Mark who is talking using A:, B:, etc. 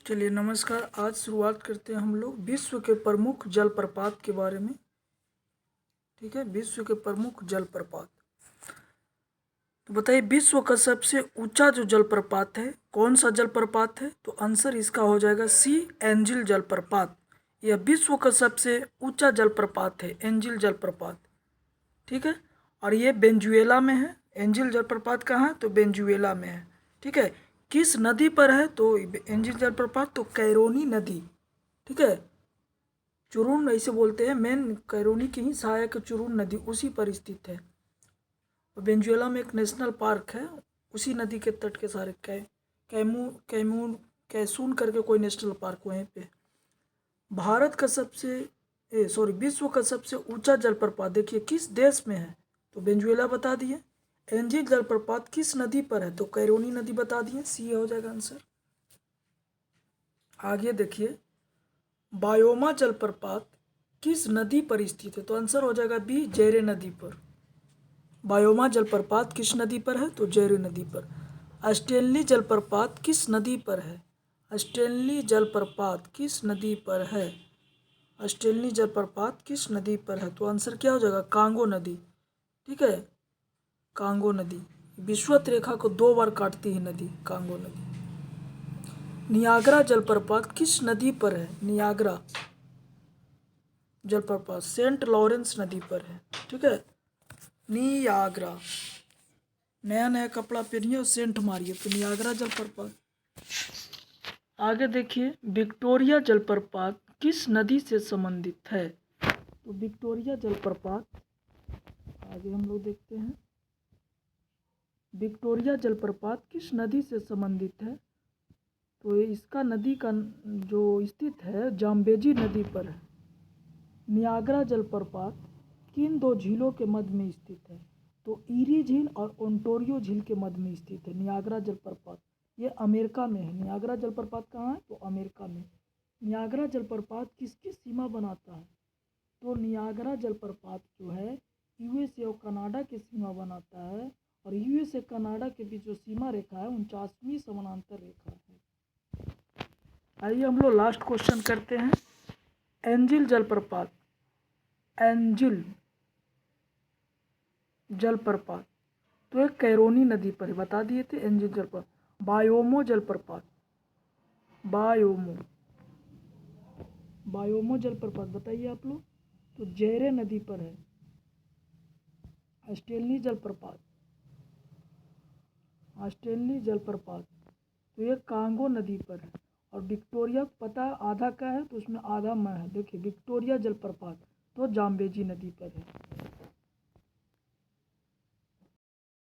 A: चलिए नमस्कार। आज शुरुआत करते हैं हम लोग विश्व के प्रमुख जलप्रपात के बारे में। ठीक है, विश्व के प्रमुख जलप्रपात। तो बताइए विश्व का सबसे ऊंचा जो जलप्रपात है कौन सा जलप्रपात है? तो आंसर इसका हो जाएगा सी, एंजिल जलप्रपात। यह विश्व का सबसे ऊंचा जलप्रपात है, एंजिल जलप्रपात। ठीक है, और ये वेनेजुएला में है। एंजिल जलप्रपात कहाँ है? तो वेनेजुएला में है। ठीक है, किस नदी पर है? तो एंजिल जलप्रपात तो कैरोनी नदी। ठीक है, चुरुन ऐसे बोलते हैं, मेन कैरोनी की ही सहायक चुरुन नदी उसी पर स्थित है। वेनेजुएला में एक नेशनल पार्क है, उसी नदी के तट के सारे कैसून करके कोई नेशनल पार्क वहीं पे। भारत का विश्व का सबसे ऊंचा जलप्रपात देखिए किस देश में है? तो वेनेजुएला बता दिए। एंजिल जलप्रपात किस नदी पर है? तो कैरोनी नदी बता दिए, सी हो जाएगा आंसर। आगे देखिए, बायोमा जलप्रपात किस नदी पर स्थित है? तो आंसर हो जाएगा बी, जेरे नदी पर। बायोमा जलप्रपात किस नदी पर है? तो जेरे नदी पर। स्टेनली जलप्रपात किस नदी पर है? स्टेनली जलप्रपात किस नदी पर है? स्टेनली जलप्रपात किस नदी पर है? तो आंसर क्या हो जाएगा? कांगो नदी। ठीक है, कांगो नदी। विषुवत रेखा को 2 बार काटती है नदी, कांगो नदी। नियाग्रा जलप्रपात किस नदी पर है? नियाग्रा जलप्रपात सेंट लॉरेंस नदी पर है। ठीक है, नियाग्रा। नया नया कपड़ा पहनिए और सेंट मारिए, तो नियाग्रा जलप्रपात। आगे देखिए, विक्टोरिया जलप्रपात किस नदी से संबंधित है? तो विक्टोरिया जलप्रपात, आगे हम लोग देखते हैं, विक्टोरिया जलप्रपात किस नदी से संबंधित है? तो इसका नदी का जो स्थित है जाम्बेजी नदी पर है। नियाग्रा जलप्रपात किन 2 झीलों के मध्य में स्थित है? तो ईरी झील और ओंटारियो झील के मध्य में स्थित है नियाग्रा जलप्रपात। ये अमेरिका में है। नियाग्रा जलप्रपात कहाँ है? तो अमेरिका में। नियाग्रा जलप्रपात किसकी सीमा बनाता है? तो नियाग्रा जलप्रपात जो है यूएसए और कनाडा की सीमा बनाता है, और यूएसए कनाडा के बीच जो सीमा रेखा है 49वीं समानांतर रेखा है। आइए हम लोग लास्ट क्वेश्चन करते हैं। एंजिल जलप्रपात, एंजिल जलप्रपात तो एक कैरोनी नदी पर बता दिए थे। एंजिल जलप्रपात। बायोमो जलप्रपात, बायोमो जलप्रपात बताइए आप लोग। तो जेरे नदी पर है। स्टेनली जलप्रपात तो ये कांगो नदी पर है। और विक्टोरिया पता आधा का है तो उसमें आधा मैं है। देखिए विक्टोरिया जलप्रपात तो जाम्बेजी नदी पर है।